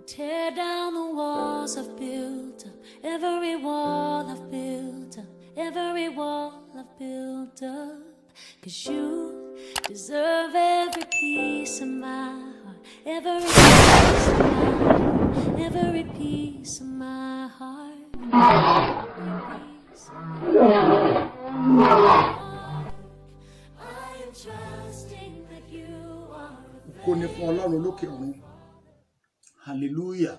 Tear down the walls I've built up, every wall I've built up, every wall I've built up. 'Cause you deserve every piece of my heart, every piece of my heart, every piece of my heart. I am trusting that you are. Kò ní fún Ọlọ́run lókè ọ̀run. Hallelujah.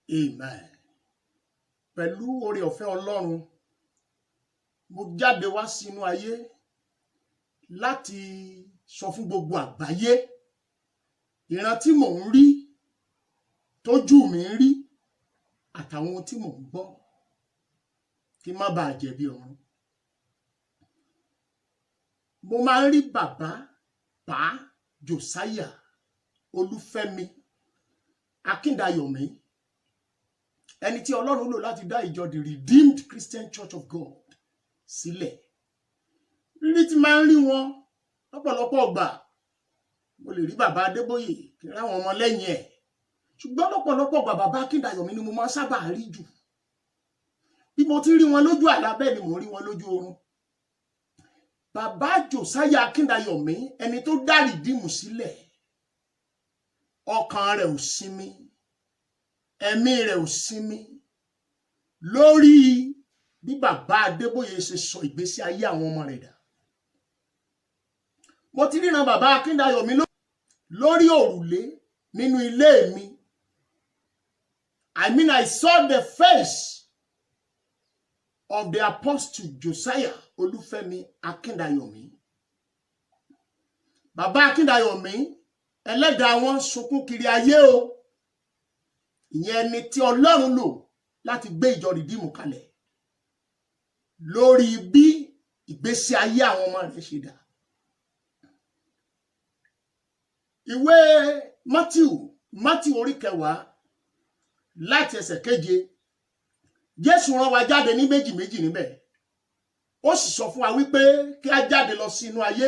Amen. Pẹ̀lú oore ọ̀fẹ́ Ọlọ́run, mo jáde wá sínú ayé láti sọ fún gbogbo àgbáyé ìran tí mò ń rí, tójú mi ń rí, àtàwọn ohun tí mò ń gbọ́, kí má bàa jẹ̀bi ọ̀run. Mo máa ń rí bàbá Pa Josiah Olúfẹ́mi Akíndayọ̀mí, ẹni tí Ọlọ́run lò láti dá ìjọ the Redeemed Christian Church of God sílẹ̀. Rírí tí máa ń rí wọn lọ́pọ̀lọpọ̀ ọgbà, mo lè rí bàbá Adébóyè kí n ráwọn ọmọ lẹ́yìn ẹ̀, ṣùgbọ́n lọ́pọ̀lọpọ̀ ọgbà bàbá Akíndayọ̀mí ni mo máa sábà rí jù. Bí mo ti rí wọn lójú àlá, bẹ́ẹ̀ ni mo rí wọn lójú oorun. Bàbá Josiah Akíndayọ̀mí, ẹni tó dá Rìdíìmù sílẹ̀, ọkàn rẹ̀ ò sinmi, ẹ̀mí rẹ̀ ò sinmi lórí bí bàbá Adébóyè ṣe sọ ìgbésí ayé àwọn ọmọ rẹ̀ dà. Mo ti ríran bàbá Akíndayọ̀mí lórí òrùlé nínú ilé mi. I saw the face of the Apostle Josiah Olúfẹ́mi Akíndayọ̀mí. Bàbá Akíndayọ̀mí, ẹlẹ́dàá wọn sunkún kiri ayé o. Ìyẹn ni tí Ọlọ́run lò láti gbé ìjọ Rìdíìmù kalẹ̀ lórí bí ìgbésí ayé àwọn ọmọ rẹ̀ ṣe dà. Ìwé Mátíù orí 10 láti ẹsẹ̀ 7, Jésù rán wa jáde ní méjì níbẹ̀. Ó sì sọ fún wa wípé kí a jáde lọ sínú ayé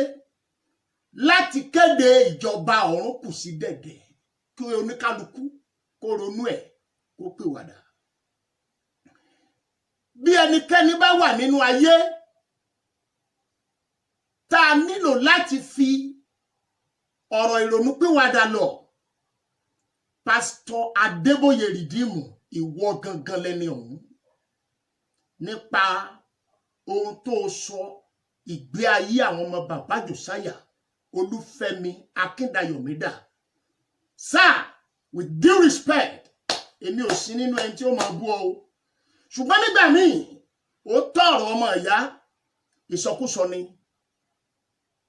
láti kéde ìjọba ọ̀run kù sí dẹ̀dẹ̀, kí oníkálukú kó ronú ẹ̀ kó pìwàdà. Bí ẹnikẹ́ni bá wà nínú ayé, tá a nílò láti fi ọ̀rọ̀ ìrònú pìwàdà lọ, Pásítọ̀ Adébóyè Rìdíìmù, ìwọ gangan lẹni ọ̀hún, nípa ohun tó sọ ìgbé ayé àwọn ọmọ bàbá Josiah Olúfẹ́mi Akíndayọ̀mí dà. Sir, with due respect, èmi ò sí nínú ẹni tí ó máa bú ọ o, ṣùgbọ́n nígbà míì ó tọ̀rọ̀ ọmọ ìyá ìsọkúsọ ni,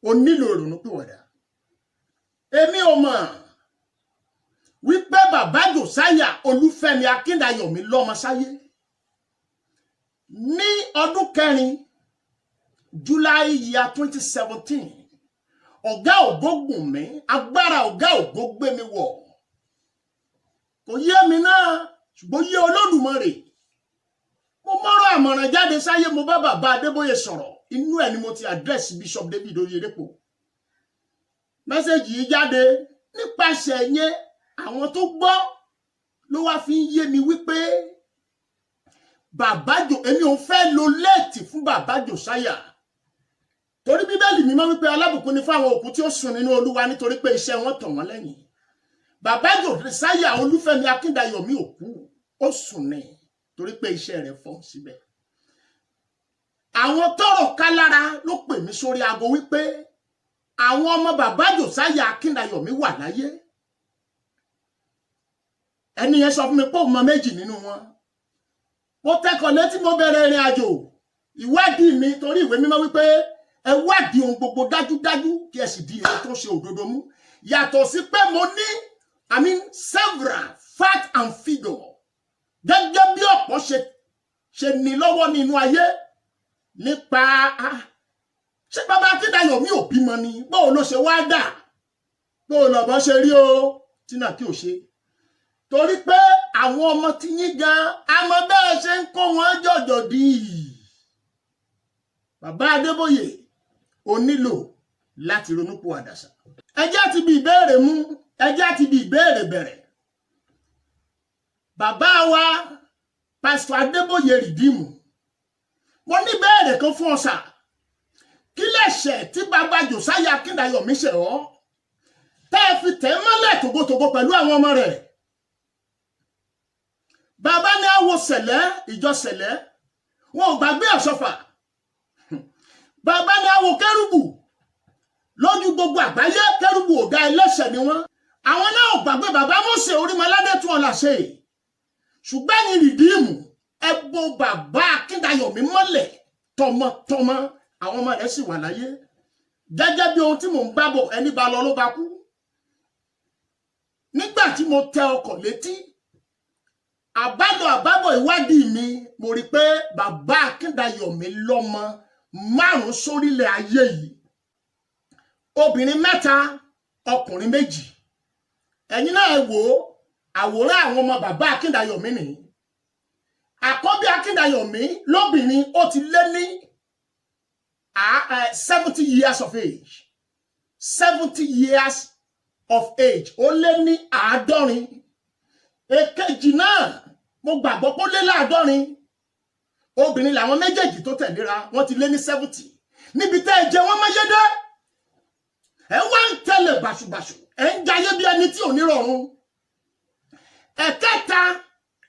ó nílò ìrònú pìwàdà. Èmi ò mọ̀ wípé bàbá Josiah Olúfẹ́mi Akíndayọ̀mí lọ́mọ sáyé ní ọdún 4 July year 2017. Ọ̀gá ògo gùn mí, agbára ọ̀gá ògo gbé mi wọ̀. Kò yé mi náà, ṣùgbọ́n yé Olódùmarè. Mo mọ́rọ̀ àmọ̀ràn jáde sáyé, mo bá bàbá Adébóyè sọ̀rọ̀. Inú ẹ̀ ni mo ti address Bishop David Oyedepo. Mẹ́sẹ̀jì yìí jáde nípasẹ̀ yẹn, àwọn tó gbọ́ ló wá fi ń yé mi wípé èmi ò fẹ́ lo léètì fún bàbá Josiah. Torí Bíbélì mímọ́ wípé alábùkún ni fún àwọn òkú tí ó sùn nínú Olúwa, nítorí pé iṣẹ́ wọn tọ̀ wọ́n lẹ́yìn. Bàbá Josiah Olúfẹ́mi Akíndayọ̀mí òkú, ó sùn ní torí pé iṣẹ́ rẹ̀ fọ́ síbẹ̀. Àwọn tọ́rọ̀ ká lára ló pè mí sórí aago wípé àwọn ọmọ bàbá Josiah Akíndayọ̀mí wà láyé. Ẹni yẹn sọ fún mi pé òun mọ 2 nínú wọn. Mo tẹkọ̀ létí, mo bẹ̀rẹ̀ ìrìn àjò ìwádìí mi, torí ìwé mímọ́ wípé ẹ wádìí ohun gbogbo dájúdájú kí ẹ sì di èyí tó ṣe òdodo mú. Yàtọ̀ sí pé mo ní several fact and figure, gẹ́gẹ́ bí ọ̀pọ̀ ṣe ní lọ́wọ́ nínú ayé nípa ṣé bàbá Akíndayọ̀mí ò bímọ ni, bóò ló ṣe wá dà, bóò lọ́bọ̀ ṣe rí o tí náà kí o ṣe. Torí pé àwọn ọmọ tí yín gan, àmọ́ bẹ́ẹ̀ ṣe ń kó wọn jọ̀jọ̀ dì í. Bàbá Adébóyè, ó nílò láti ronúpìwàdà sà. Ẹjẹ́ ti bí ìbéèrè mú, ẹjẹ́ ti bí ìbéèrè bẹ̀rẹ̀. bàbá wa Pastor Adébóyè Rìdíìmù mo ní bẹ́ẹ̀rẹ̀ kan fún ọ̀sà kí lẹ̀ṣẹ̀ tí bàbá Josiah Akíndayọ̀mí ṣẹ̀ ọ́ tẹ́ fi tẹ̀ mọ́lẹ̀ tògótògó pẹ̀lú àwọn ọmọ rẹ̀. Bàbá ní àwo sẹ̀lẹ̀ ìjọ sẹ̀lẹ̀ wọn ò gbàgbé Ọ̀ṣọ́fà. Bàbá ní àwo kérúbù lójú gbogbo àgbáyé kérúbù ọ̀gá ẹlẹ́ṣẹ̀ ni wọ́n. Àwọn náà ò gbàgbé bàbá Mósè Orímọládé tún ọ̀la ṣe. Ṣùgbọ́n ní Rìdíìmù ẹ bo bàbá Akíndayọ̀mí mọ́lẹ̀ tọmọtọmọ àwọn ọmọ rẹ̀ sì wà láyé. Gẹ́gẹ́ bí ohun tí mò ń bá bọ̀ ẹni bá lọ ló bá kú. Nígbà tí mo tẹ ọkọ̀ létí àbábọ̀ ìwádìí mi mo rí pé bàbá Akíndayọ̀mí lọ́mọ 5 sórílẹ̀ ayé yìí, obìnrin 3 ọkùnrin 2. Ẹ̀yin náà ẹ wò àwòrán àwọn ọmọ bàbá Akíndayọ̀mí nìyí. Àkọ́bí Akíndayọ̀mí lóbìnrin ó ti lé ní 70 years of age. 70 years of age ó lé ní 70. Èkejì náà mo gbàgbọ́ pé ó lé 70. Obìnrin làwọn méjèèjì tó tẹ̀léra wọ́n ti lé ní 70. Níbi tẹ́ ẹ jẹ wọ́n máyédé ẹ wá ń tẹ̀lé bàṣùbàṣù ẹ ń jayé bí ẹni tí ò ní rọrùn. Ẹ̀kẹta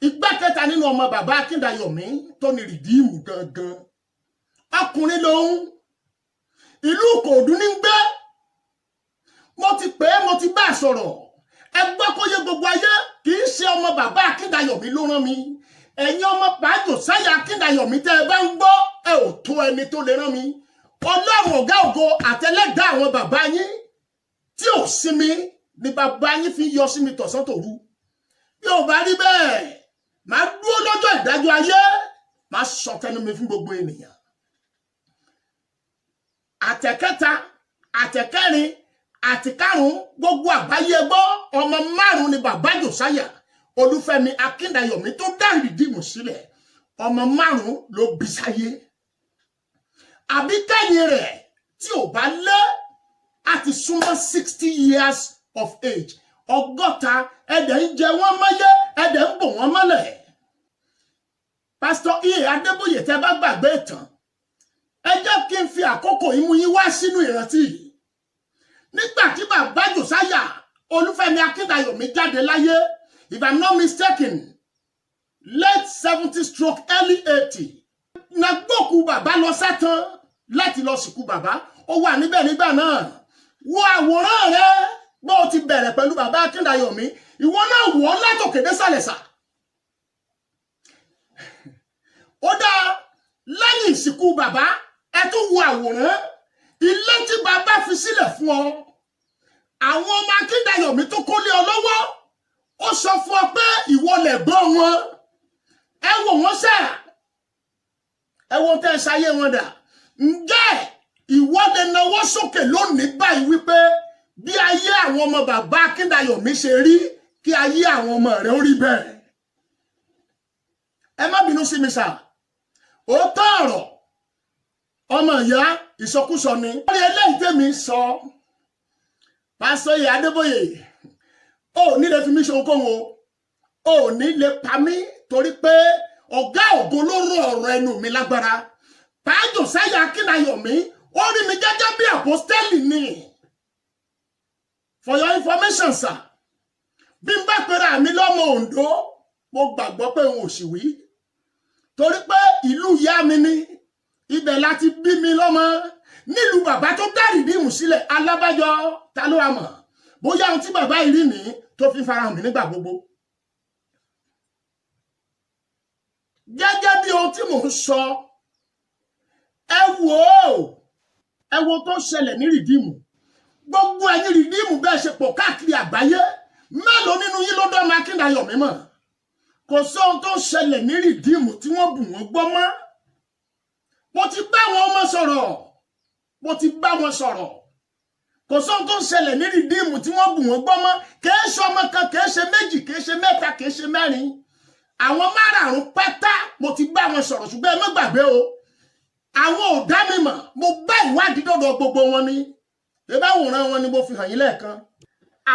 ìgbẹ́kẹta nínú ọmọ bàbá Akíndayọ̀mí tó ní Rìdíìmù gangan ọkùnrin lòun, ìlú Ìkòròdú ní gbé. Mo ti pè é mo ti bá sọ̀rọ̀ ẹ gbọ́ kó yé gbogbo ayé kì í ṣe ọmọ bàbá Akíndayọ̀mí ló rán mi. Ẹ̀yin ọmọ bàbá Josiah Akíndayọ̀mí tẹ́ ẹ bá ń gbọ́ ẹ ò tó ẹni tó lè rán mi. Ọlọ́run ọ̀gá ògo àtẹlẹ́dá àwọn bàbá yín tí ò sinmi ni bàbá yín fi yọ sí mi tọ̀sán tòru. Bí ò bá rí bẹ́ẹ̀ máa dúró lọ́jọ́ ìdájọ́ ayé máa sọ tẹnu mi fún gbogbo ènìyàn. Àtẹ̀kẹta àtẹ̀kẹrin àti karùn-ún gbogbo àgbáyé gbọ́ ọmọ 5 ni bàbá Josiah Olúfẹ́mi Akíndayọ̀mí tó dá Rìdíìmù sílẹ̀. Ọmọ 5 ló bí sáyé. Àbí kẹ́yìn rẹ̀ tí ò bá lé àti súnmọ́ 60 years of age. 60 ẹ̀dẹ̀ ń jẹ wọ́n mọ́yé ẹ̀dẹ̀ ń bò wọ́n mọ́lẹ̀. Pastor E. Adébóyè tẹ́ bá gbàgbé ìtàn ẹ jẹ́ kí n fi àkókò ìmú yín wá sínú ìrántí yìí. Nígbà tí bàbá Josiah Olúfẹ́mi Akíndayọ̀mí jáde láyé, if I'm not mistaken, late 70 stroke early 80. Na gbókù bàbá lọ sẹ́tàn láti lọ sìnkú bàbá. Ó wà níbẹ̀ nígbà náà. Wo àwòrán rẹ̀ bó ti bẹ̀rẹ̀ pẹ̀lú bàbá Akíndayọ̀mí. Ìwọ náà wò látòkè désàlẹ̀ sà. Ó dá lẹ́yìn ìsìnkú bàbá ẹ tún wo àwòrán ilé tí bàbá fi sílẹ̀ fún ọ. Àwọn ọmọ Akíndayọ̀mí tó kólé ọ lọ́wọ́ ó sọ fún ọ pé ìwọ lẹ̀gbọ́n wọn. Ẹ wò wọ́n sà. Ẹ wo tẹ́ ṣayé wọn dà. Ǹjẹ́ ìwọ lè nawọ́ sókè lónìí báyìí wípé bí ayé àwọn ọmọ bàbá Akíndayọ̀mí ṣe rí kí ayé àwọn ọmọ rẹ̀ ó rí bẹ́ẹ̀. Ẹ má bínú sí mi sà. Ó tọ́ ọ̀rọ̀ ọmọ ìyá ìsọkúsọ ni. Lórí eléyìí tèmi sọ Pastor E. Adébóyè ó ní lè fi mí ṣe ohunkóhun ó ní lè pa mí torí pé ọ̀gá ògo ló rọ ọ̀rọ̀ ẹnu mi lágbára. Pastor Josiah Akíndayọ̀mí ó rí mi gẹ́gẹ́ bí àpọ́stélì ni. For your information sir, bí n bá pera mi lọ́mọ Oǹdó mo gbàgbọ́ pé òun ò sì wí torí pé ìlú ìyá mi ni ibẹ̀ láti bí mi lọ́mọ. Nílùú bàbá tó dá Rìdíìmù sílẹ̀ alábájọ ta ló wà mọ̀ bóyá ohun tí bàbá yìí rí mi tó fi farahàn mi nígbà gbogbo. Gẹ́gẹ́ bí ohun tí mò ń sọ ẹ wo tó ṣẹlẹ̀ ní Rìdíìmù. Gbogbo ẹ̀yin Rìdíìmù bẹ́ẹ̀ ṣe pọ̀ káàkiri àgbáyé mélòó nínú yín ló dá ọmọ Akíndayọ̀mí mọ̀? Kò sí ohun tó ṣẹlẹ̀ ní Rìdíìmù tí wọ́n bù wọ́n gbọ́ mọ́. Mo ti bá wọn ọmọ sọ̀rọ̀. Kò sí ohun tó ṣẹlẹ̀ ní Rìdíìmù tí wọ́n bù wọ́n gbọ́ mọ́. Kìí ṣe ọmọ kan, kìí ṣe méjì, kìí ṣe mẹ́ta, kìí ṣe mẹ́rin. Àwọn 5 pátá mo ti bá wọn sọ̀rọ̀ ṣùgbọ́n ẹ má gbàgbé o. Àwọn ò dá mi mọ̀, mo bá ìwádìí dọ̀dọ̀ gbogbo wọn ni. Ebá wòran wọn ni mo fi hàn yín lẹ́ẹ̀kan.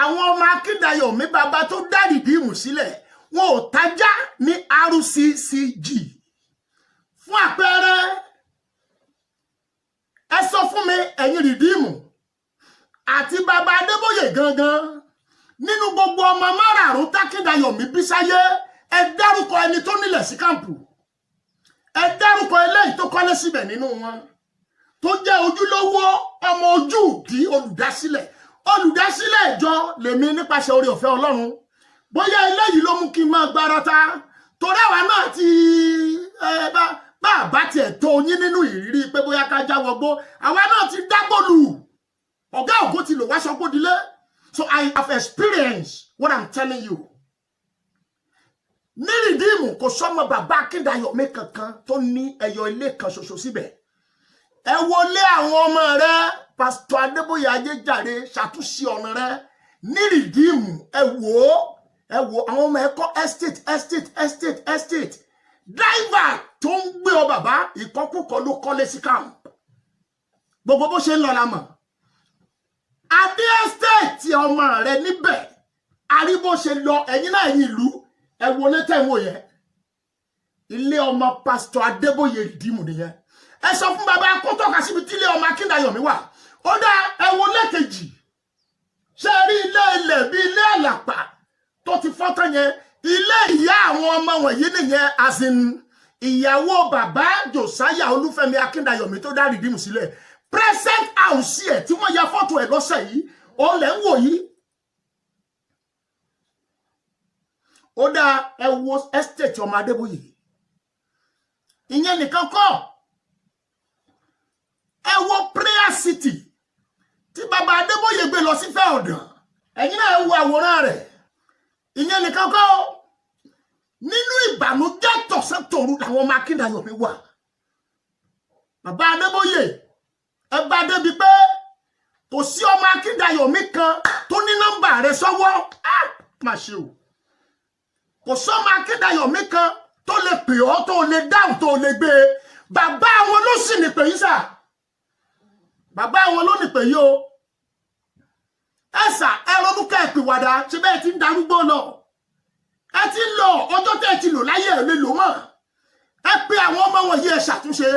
Àwọn ọmọ Akíndayọ̀mí bàbá tó dá Rìdíìmù sílẹ̀ wọn ò tájá ní RCCG fún àpẹẹrẹ ẹ sọ fún mi ẹ̀yin rìdíìmù àti bàbá Adébóyè gangan nínú gbogbo ọmọ márààrún tákíndayọ̀mí bí sáyé ẹ dárúkọ ẹni tó nílẹ̀ sí kámpù ẹ dárúkọ eléyìí tó kọ́lé síbẹ̀ nínú wọn tó jẹ́ ojúlówó ọmọ ojú di olùdásílẹ̀ ìjọ lèmi nípasẹ̀ oore ọ̀fẹ́ Ọlọ́run bóyá eléyìí ló mú kí n máa gbárata torí àwa náà ti bá tiẹ̀ tó yín nínú ìrírí pé bóyá ká jáwọ́ gbó àwa náà ti dágbòlù ọ̀gá ògo ti lò wá sọgbódilé. So I have experienced what I'm telling you. Ní rìdíìmù kò sọ́mọ bàbá Akíndayọ̀mí kankan tó ní ẹyọ ilé kan ṣoṣo síbẹ̀. Ẹ wọlé àwọn ọmọ rẹ Pásítọ̀ Adébóyè Ajéjàre ṣàtúnṣe ọ̀nà rẹ ní rìdíìmù ẹ wò àwọn ọmọ ẹ kọ́ estate. Driver tó ń gbé ọ bàbá ìkọkúkọ ló kọ́lé sí camp. Gbogbo bó ṣe ń lọ la mọ̀. Adé estate ọmọ rẹ níbẹ̀ àríbó ṣe lọ ẹ̀yin náà ẹ̀yin ìlú ẹ wọlé tẹ̀wọ̀ yẹn ilé ọmọ Pásítọ̀ Adébóyè rìdíìmù nìyẹn ẹ sọ fún bàbá kó tọ́ka síbi tí ilé ọmọ Akíndayọ̀mí wà ó dá ẹ wọlé kejì ṣe rí ilé ilẹ̀ bí ilé àlàpà tó ti fọ́tán yẹn ilé ìyá àwọn ọmọ wọ̀nyí nìyẹn asin ìyàwó bàbá Josiah Olúfẹ́mi Akíndayọ̀mí tó dá rìdíìmù sílẹ̀ present house ẹ̀ tí wọ́n ya fọ́tò ẹ̀ lọ́sẹ̀ yìí ó lẹ̀ ń wò yìí ó dá ẹ wo estate ọmọ Adébóyè ìyẹn nìkan kọ́ ẹ wo prayer city tí bàbá Adébóyè gbé lọ sí fẹ́ ọ̀dàn ẹ̀yin náà ẹ wo àwòrán rẹ̀ ìyẹn nìkan kọ́ nínú ìbànújẹ́ tọ̀sán tòru làwọn ọmọ Akíndayọ̀mí wà bàbá Adébóyè ẹ bá débi pé kò sí ọmọ Akíndayọ̀mí kan tó ní nọ́mbà rẹ̀ sọ́wọ́ má ṣe o kò sọ́mọ Akíndayọ̀mí kan tó lè pè ọ́ tó lè dáhùn tó lè gbé bàbá wọn ló sì ní pè yí sà bàbá wọn ló ní pè yí o ẹ sà ẹ ronú ká ẹ pìwàdà ṣe bẹ́ẹ̀ ti ń darúgbó lọ ẹ ti ń lọ ọjọ́ tẹ́ ẹ ti lò láyé ẹ lè lò mọ́ ẹ pé àwọn ọmọ wọn yìí ẹ ṣàtúnṣe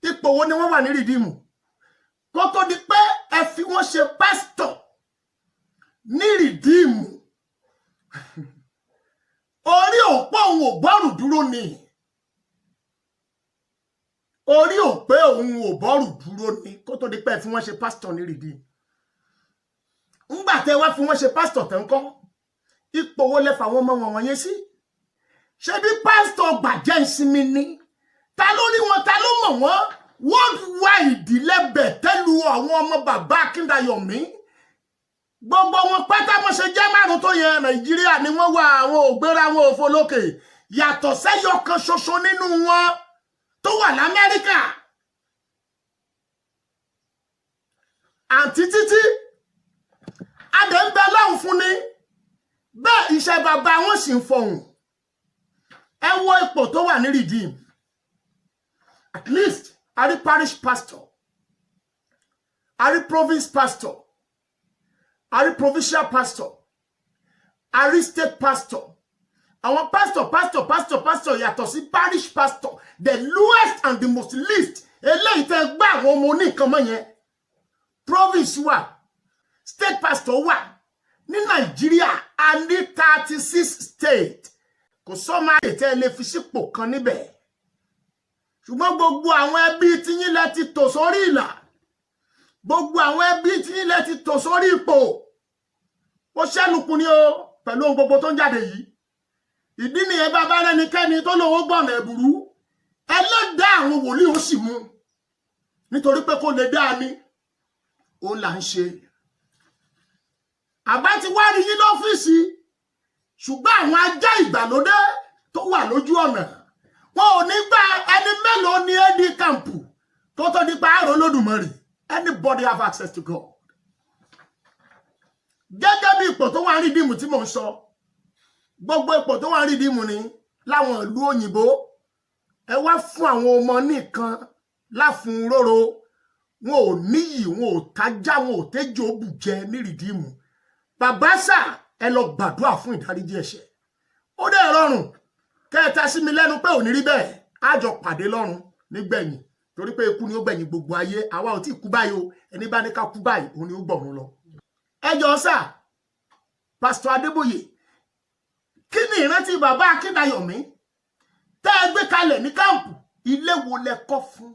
ipò wo ni wọ́n wà ní rìdíìmù kó tó di pé ẹ fi wọ́n ṣe pásítọ̀ ní rìdíìmù orí òpó òun ò bọ́rù dúró ni orí òpé òun ò bọ́rù dúró ni kó tó di pé ẹ fi wọ́n ṣe pásítọ̀ ní rìdíìmù ńgbà tẹ́ wá fi wọ́n ṣe pásítọ̀ tẹ́ ń kọ́ ipò wo lẹ fà wọ́n mọ́ wọn wọ̀nyẹn sí ṣé bí pásítọ̀ gbàjẹ́ ìsinmi ni ta ló rí wọn ta ló mọ̀ wọ́n worldwide lẹ́bẹ̀ tẹ́lu àwọn ọmọ bàbá Akíndayọ̀mí gbogbo wọn pátá wọn ṣe jẹ́ márùn tó yẹn Nàìjíríà ni wọ́n wà àwọn ògbéra àwọn òfolókè yàtọ̀ sẹ́yọ kan ṣoṣo nínú wọn tó wà l'Amẹ́ríkà àǹtí títí adẹ̀ ń bẹ lọ́hùn fún ni bẹ́ẹ̀ iṣẹ́ bàbá wọn sì ń fọhùn ẹ wo ipò tó wà ní rìdíìmù at least a rí parish pastor a rí province pastor a rí provincial pastor a rí state pastor àwọn pastor yàtọ̀ sí parish pastor the lowest and the most least eléyìí tẹ́ gbá àwọn ọmọ oníkan mọ́ yẹn province wà state pastor wà ní Nàìjíríà a ní 36 state kò sọ́mọ àyètẹ́ lè fi sípò kan níbẹ̀ ṣùgbọ́n gbogbo àwọn ẹbí tí yín lẹ ti tò sórí ìlà gbogbo àwọn ẹbí tí yín lẹ ti tò sórí ipò ó ṣẹ́nukun ni o pẹ̀lú ohun gbogbo tó ń jáde yìí ìdí nìyẹn bàbá rẹnikẹ́ni tó lówó gbọ̀nà ẹ̀bùrú ẹlẹ́dàá àwọn wòlíì ó sì mú nítorí pé kó lè dáa ní òun là ń ṣe àbá ti wá rí yín lọ́fíìsì ṣùgbọ́n àwọn ajá ìgbàlódé tó wà lójú ọ̀nà wọn ò ní gba ẹni mélòó ní AD camp tó tó nípa àrò Olódùmarè anybody have access to God gẹ́gẹ́ bí ipò tó wà ní rìdíìmù tí mò ń sọ gbogbo ipò tó wà ní rìdíìmù ní láwọn ìlú òyìnbó ẹ wá fún àwọn ọmọ nìkan láfún róró wọn ò níyì wọn ò tájá wọn ò tẹjọ bùjẹ ní rìdíìmù bàbá sà ẹ lọ gbàdúrà fún ìdáríjì ẹ̀ṣẹ̀ ó dẹ̀ rọrùn kẹta sí mi lẹ́nu pé ò ní rí bẹ́ẹ̀ á jọ pàdé lọ́run nígbẹ̀yìn torí pé ikú ni ó gbẹ̀yìn gbogbo ayé àwa ò tí kú báyìí o ẹni bá ní ká kú báyìí òun ni ó gbọ̀run lọ. ẹ jọ̀ọ́ sà Pastor Adébóyè kí ni ìrántí bàbá Akíndayọ̀mí tẹ́ ẹ gbé kalẹ̀ ní káàmpù ilé wo lẹ kọ́ fún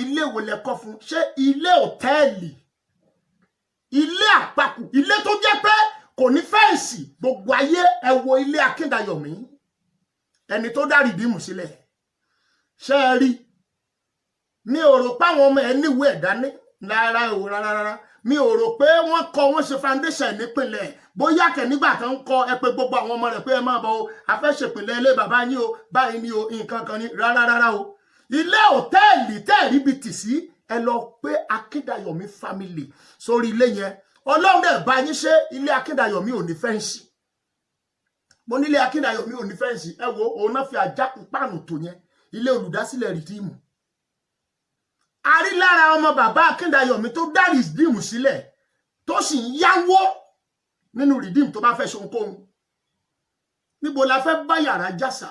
ilé wo lẹ kọ́ fún ṣé ilé òtẹ́ẹ̀lì ilé àpapọ̀ ilé tó jẹ́ pé kò ní fẹ́ǹsì gbogbo ayé ẹ wo ilé Akíndayọ̀mí ẹni tó dá Rìdíìmù sílẹ̀ ṣé ẹ rí mi ò rò pé àwọn ọmọ ẹ níwèé ẹ̀dá ní rárá mi ò rò pé wọ́n kọ́ wọ́n ṣe foundation nípìnlẹ̀ bóyá kẹ̀ nígbà kan ń kọ́ ẹ pé gbogbo àwọn ọmọ rẹ̀ pé ẹ máa bọ̀ o afẹ́ṣèpìnlẹ̀ ilé bàbá yín o báyìí ni o nǹkan kan ní rárá o ilé òtẹ́ẹ̀lì tẹ́ẹ̀rí bi tì sí ẹ lọ pé Akíndayọ̀mí family sórí ilé yẹn Ọlọ́run dẹ̀ bá yín ṣe ilé Akíndayọ̀mí ò ní fẹ́ǹsì mo nílé Akíndayọ̀mí ò ní fẹ́ǹsì ẹ wo òun náà fi àjákù páànù tó yẹn ilé olùdásílẹ̀ Rìdíìmù a rí lára ọmọ bàbá Akíndayọ̀mí tó dá Rìdíìmù sílẹ̀ tó sì ń yáwó nínú Rìdíìmù tó bá fẹ́ ṣohunkóhun níbo la fẹ́ bá yàrá já sà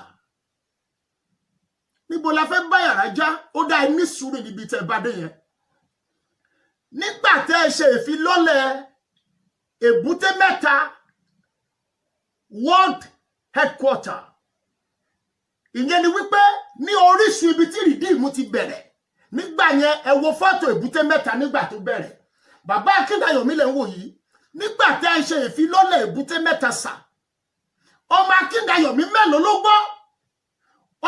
níbo la fẹ́ bá yàrá já ó dá ní sùúrù níbi tẹ́ bá dé yẹn nígbà tẹ́ ẹ ṣe ìfilọ́lẹ̀ Èbúté Mẹ́ta world headquarter ìyẹn ni wípé ní orísun ibi tí Rìdíìmù ti bẹ̀rẹ̀ nígbà yẹn ẹ wo fọ́tò Èbúté Mẹ́ta nígbà tó bẹ̀rẹ̀ bàbá Akíndayọ̀mí lẹ́ ń wò yìí nígbà tẹ́ ẹ ṣe ìfilọ́lẹ̀ Èbúté Mẹ́ta sà ọmọ Akíndayọ̀mí mélòó ló gbọ́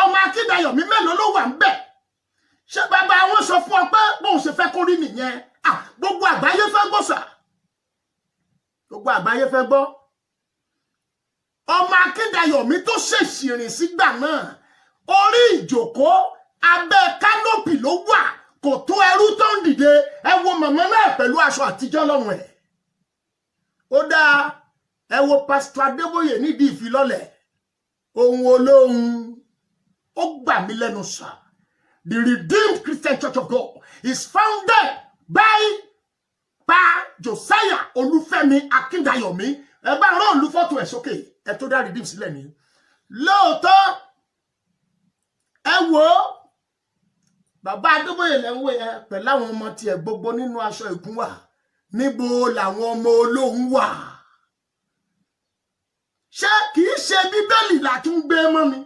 ọmọ Akíndayọ̀mí mélòó ló wà ń bẹ̀ ṣé bàbá wọn sọ fún ọ pé bóun ṣe fẹ́ kó rí nìyẹn gbogbo àgbáyé fẹ́ gbọ́ sà gbogbo àgbáyé fẹ́ gbọ́ ọmọ Akíndayọ̀mí tó ṣèṣì rìn sígbà náà orí ìjókòó abẹ́ kánópì ló wà kò tó ẹrú tó ń dìde ẹ wo màmá náà pẹ̀lú aṣọ àtijọ́ lọ́rùn ẹ̀ ó dáa ẹ wo Pastor Adébóyè nídìí ìfilọ́lẹ̀ ohun olóhun ó gbà mí lẹ́nu sà. The Redeemed Christian Church of God is founded by Josiah Olúfẹ́mi Akíndayọ̀mí ẹ bá rán olú fọ́tò ẹ̀ sókè ẹ tó dá Redeemed sílẹ̀ ní lóòótọ́ ẹ wo bàbá Adébóyè lẹ́wọ́ ẹ pẹ̀lú àwọn ọmọ tiẹ̀ gbogbo nínú aṣọ ìkún wà níbo làwọn ọmọ olóhùn wà ṣé kìí ṣe Bíbélì là tún gbé mọ́ mi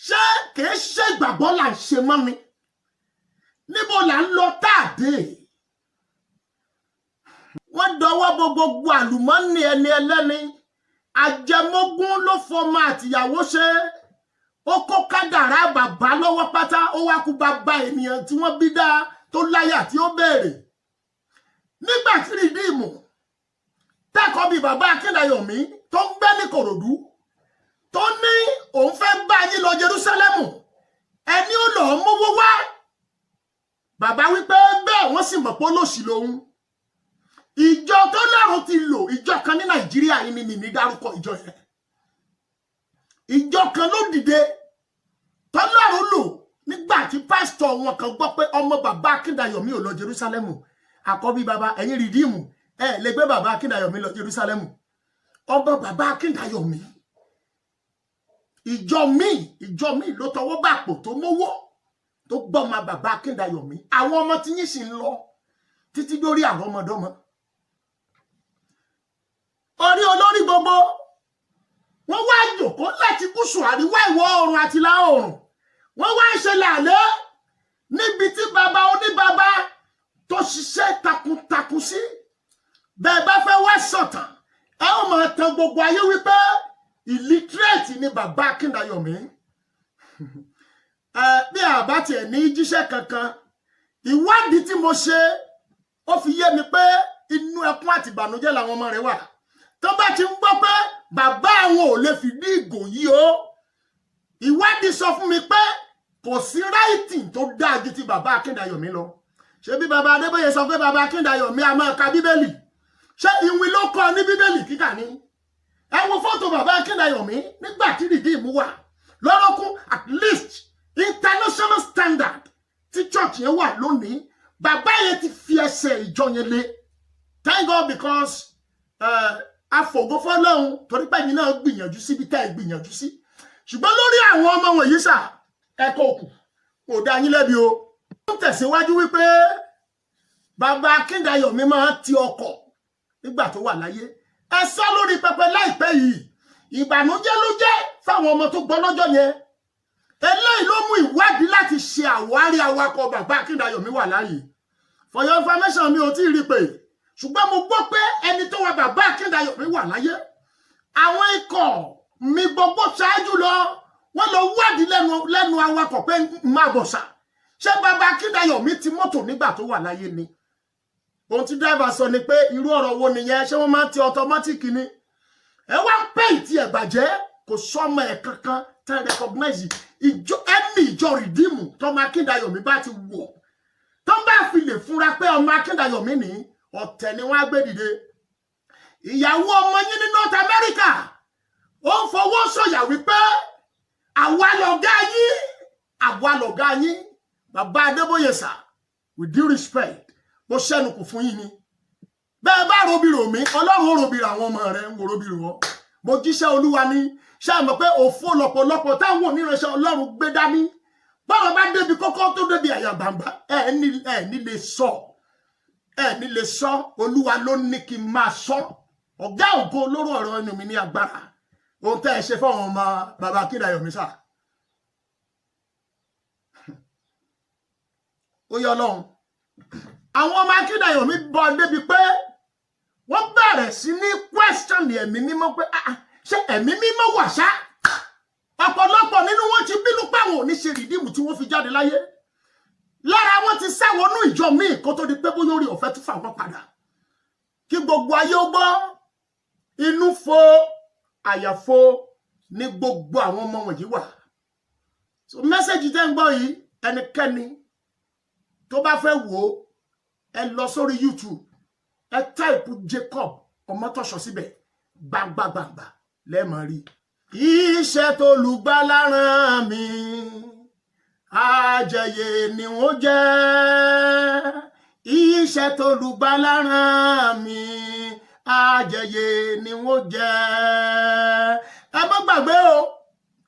ṣé kìí ṣe ìgbàgbọ́ là ń ṣe mọ́ mi níbo là ń lọ táàdé wọ́n dọwọ́ gbogbo àlùmọ́ọ́nì ẹni ẹlẹ́ni ajẹmógún ló fọmọ àtìyàwó ṣe ó kó kádàrá bàbá lọ́wọ́ pátá ó wá kú bàbá ènìyàn tí wọ́n bí dá tó láyà tí ó béèrè nígbà tí Rìdíìmù tẹ́kọ̀ọ́ bí bàbá Akíndayọ̀mí tó ń gbé ní Kòròdú tó ní òun fẹ́ bá yín lọ Jerúsálẹ́mù ẹni ó lọ́ọ́ mówó wá bàbá wípé bẹ́ẹ̀ wọ́n sì mọ̀ pé olóṣì lòun ìjọ tó lọ́run ti lò ìjọ kan ní Nàìjíríà yìí ni mi dárúkọ ìjọ yẹn ìjọ kan ló dìde tó lọ́run lò nígbà tí pásítọ̀ wọn kan gbọ́ pé ọmọ bàbá Akíndayọ̀mí ò lọ Jerúsálẹ́mù àkọ́bí bàbá ẹ̀yin Rìdíìmù ẹ lè gbé bàbá Akíndayọ̀mí lọ Jerúsálẹ́mù ọmọ bàbá Akíndayọ̀mí ìjọ míì ló tọwọ́ bàpò tó mówó tó gbọ́mọ bàbá Akíndayọ̀mí àwọn ọmọ tí yín sì ń lọ títí dórí àwọn ọmọdọ́mọ orí olórí gbogbo wọ́n wá jòkó láti gúúsù àríwá ìwọ̀ oòrùn àti ìlà oòrùn wọ́n wá ń ṣe làálẹ́ níbi tí bàbá oníbàbá tó ṣiṣẹ́ takuntakun sí bẹ́ẹ̀ bá fẹ́ wá sọ̀tàn ẹ ó máa tan gbogbo ayé wípé illiterate ni bàbá Akíndayọ̀mí bí àbá tiẹ̀ ní jíṣẹ́ kankan ìwádìí tí mo ṣe ó fi yé mi pé inú ẹkún àti ìbànújẹ́ làwọn ọmọ rẹ̀ wà tó bá ti ń gbọ́ pé bàbá àwọn ò lè fìdí ìgò yìí o ìwádìí sọ fún mi pé kò sí writing tó dáa ju ti bàbá Akíndayọ̀mí lọ ṣé bí bàbá Adébóyè sọ pé bàbá Akíndayọ̀mí a máa ka Bíbélì ṣé ìwé ló kọ́ ní Bíbélì kíkà ni ẹ wo fọ́tò bàbá Akíndayọ̀mí nígbà tí Rìdíìmù wà lọ́rọ́kún at least international standard tí church yẹn wà lónìí bàbá yẹn ti fi ẹsẹ̀ ìjọ yẹn lé thank God because afògo fọ́lọ́run torí pé ẹ̀yin náà gbìyànjú síbi tá ẹ gbìyànjú sí ṣùgbọ́n lórí àwọn ọmọ wọ̀nyí sà ẹ̀kọ́ òkú kò dá yín lẹ́bi o ó tẹ̀síwájú wípé bàbá Akíndayọ̀mí máa ti ọkọ̀ nígbà tó wà láyé ẹ sọ lórí pẹpẹ láìpẹ́ yìí ìbànújẹ́ ló jẹ́ fáwọn ọmọ tó gbọ́ lọ́jọ́ yẹn eléyìí ló mú ìwádìí láti ṣe àwárí awakọ̀ bàbá Akíndayọ̀mí wà láàyè for your information mi ò tí ì rí pé ṣùgbọ́n mo gbọ́ pé ẹni tó wà bàbá Akíndayọ̀mí wà láyé àwọn ikọ̀ mi gbogbo ṣáájú lọ wọ́n lọ wádìí lẹ́nu awakọ̀ pé má bọ̀ sà ṣé bàbá Akíndayọ̀mí ti mọ́tò nígbà tó wà láyé ni ohun tí driver sọ ni pé irú ọ̀rọ̀ wo nìyẹn ṣé wọ́n máa ń ti automatic ni ẹ wá ń pè tí ẹ bàjẹ́ kò sọmọ ẹ kankan tẹ́ recognize ìjọ rìdíìmù tọmọ Akíndayọ̀mí bá ti wọ̀ tó bá fi lè fúnra pé ọmọ Akíndayọ̀mí ní ọ̀tẹ̀ ni wọ́n á gbé dìde ìyàwó ọmọ yín ní North America ó ń fọwọ́ sọ̀yà wípé àwa lọ̀gá yín bàbá Adébóyè sà with due respect mo ṣẹ́nu kù fún yín ni bẹ́ẹ̀ bá robìrò mi Ọlọ́run ó robìrò àwọn ọmọ rẹ̀ ń wo robìrò wọn mo jíṣẹ́ Olúwa ní ṣáà mọ̀ pé òfò lọ́pọ̀lọpọ̀ táwọn oníránṣẹ́ Ọlọ́run gbé dání báwọn bá débi kókó tó débi àyà gbàǹgbà ẹ ní lè sọ Olúwa ló ní kí n máa sọ ọ̀gá ògo lórí ọ̀rọ̀ ẹnu mi ní agbára ohun tẹ́ ẹ ṣe fáwọn ọmọ bàbá Akíndayọ̀mí sà ó yọ Ọlọ́run àwọn ọmọ Akíndayọ̀mí bọ́ débi pé wọ́n bẹ̀rẹ̀ sí ní question ẹ̀mí mímọ́ pé ṣé ẹ̀mí mímọ́ wà ṣá ọ̀pọ̀lọpọ̀ nínú wọn ti bínú pé àwọn ò ní ṣe rìdíìmù tí wọ́n fi jáde láyé lára wọn ti sáwọnú ìjọ míì kó tó di pé bóyá orí ọ̀fẹ́ tún fà wọ́n padà kí gbogbo ayé ó gbọ́ inú fo àyàfo ní gbogbo àwọn ọmọ wọ̀nyí wà so mẹ́sẹ̀jì tẹ́ ń gbọ́ yìí ẹnikẹ́ni tó bá fẹ́ wò ó ẹ lọ sórí YouTube ẹ táìpù Jacob Ọmọ́tọ́ṣọ̀ síbẹ̀ gbàgbàgbàgbà lẹ́ẹ̀mọ́ rí iṣẹ́ tó lùgbàlà rán mi àjẹyè ni wọ́n jẹ́ iṣẹ́ tó lùgbàlà rán mi àjẹyè ni wọ́n jẹ́ ẹ má gbàgbé o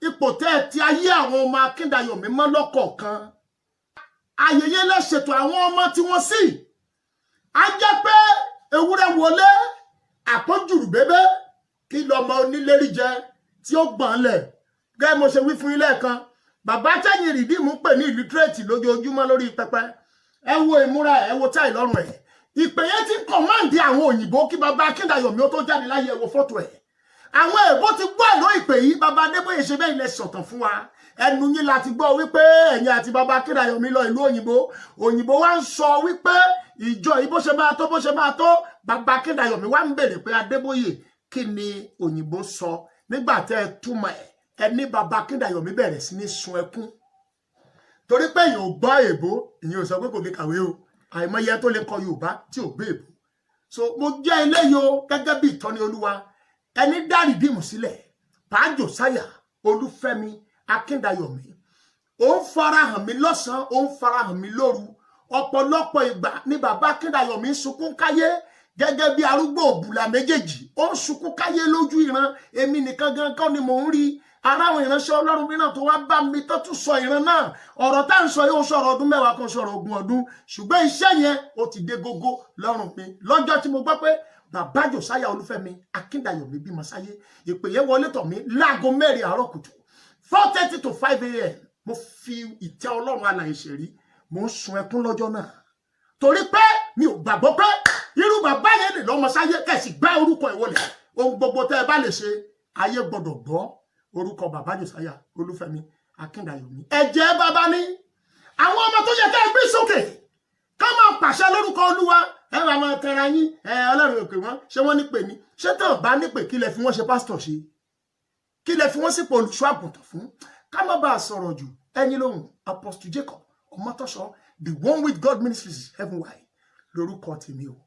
ipò tẹ́ ti ayé àwọn ọmọ Akíndayọ̀mí mọ́ lọ́kọ̀ọ̀kan ayẹyẹ lẹ́ṣètò àwọn ọmọ tí wọ́n sì á jẹ́ pé ewúrẹ́ wọlé àpọ́njùrù bébé kí lọmọ onílérí jẹ tí ó gbọ̀n lẹ̀ gẹ́gẹ́ mo ṣe wí fún ilé kan bàbá tẹ́yìn rìdíìmù pè ní illiterate lójoojúmọ́ lórí pẹpẹ ẹ wo ìmúra ẹ wo táì lọ́rùn ẹ̀ ìpè yẹn ti kọ̀máǹdì àwọn òyìnbó kí bàbá Akíndayọ̀mí ó tó jáde láyé ẹ wo fọ́tò ẹ̀ àwọn èbó ti gbọ́ ìró ìpè yìí bàbá Adébóyè ṣe bẹ́ẹ̀ ilẹ̀ sọ̀tàn fún wa ẹnu yín láti gbọ́ wípé ẹ̀yin àti bàbá Akíndayọ̀mí lọ ìlú òyìnbó wá ń sọ wípé ìjọ yìí bó ṣe máa tó bàbá Akíndayọ̀mí wá ń bèrè pé Adébóyè kí ni òyìnbó sọ nígbà tẹ́ ẹ túmọ̀ ẹ ní bàbá Akíndayọ̀mí bẹ̀rẹ̀ sí ní sun ẹkún torí pé èèyàn ò gbọ́ èbó èèyàn ò sọ pé kò lè kàwé o àìmọye tó lè kọ Yorùbá tí ò gbé èbó so mo jẹ́ eléyìí o gẹ́gẹ́ bí ìtọ́ni Olúwa ẹni dá rìdíìmù sílẹ̀ Pàá Jòsáyà Olúfẹ́mi Akíndayọ̀mí ó ń farahàn mí lọ́sàn-án ó ń farahàn mí lóru ọ̀pọ̀lọpọ̀ ìgbà ni bàbá Akíndayọ̀mí sunkún káyé gẹ́gẹ́ bí arúgbó òbúlà méjèèjì ó ń sunkún káyé lójú ìran èmi nìkan gan kọ́ ni mò ń rí aráwọn ìránṣẹ́ Ọlọ́run mìíràn tó wá bá mi tó tún sọ ìran náà ọ̀rọ̀ tá ń sọ yóò sọ̀rọ̀ ọdún mẹ́wàá kan sọ̀rọ̀ ogún ọdún ṣùgbọ́n iṣẹ́ yẹn ó ti dé gógó lọ́rùn mi lọ́jọ́ tí mo gbọ́ pé bàbá Jòsáyà Olúfẹ́mi Akíndayọ̀mí bímọ sáyé ìpè yẹn wọlé tọ̀ mí láago 4 àárọ̀ kùtù 4:30 to 5 a.m. mo fi ìtẹ́ Ọlọ́run alààyè ṣèrí mo ń sun ẹkún lọ́jọ́ náà torí pé mi ò gbàgbọ́ pé irú bàbá yẹn lè lọ́mọ sáyé kẹ̀sì gbá orúkọ ìwọlẹ̀ ohun gbogbo tẹ́ ẹ bá lè ṣe ayé gbọ́dọ̀ gbọ́ orúkọ bàbá Jòsáyà Olúfẹ́mi Akíndayọ̀mí ẹ̀jẹ̀ bàbá ní àwọn ọmọ tó yẹ ká gbé sókè ká máa pàṣẹ lórúkọ Olúwa ẹ wà máa tẹra yín Ọlọ́run òkè wọn ṣé wọ́n nípè ní ṣé tán bá nípè kí lẹ fi wọ́n ṣe pásítọ̀ ṣe kí lẹ fi wọ́n sípò olùṣọ́ àgùntàn fún ká má bàa sọ̀rọ̀ jù ẹ̀yin lóhùn Apostle Jacob Ọmọ́tọ́ṣọ̀ the one with God ministries heaven wide lórúkọ tèmi o.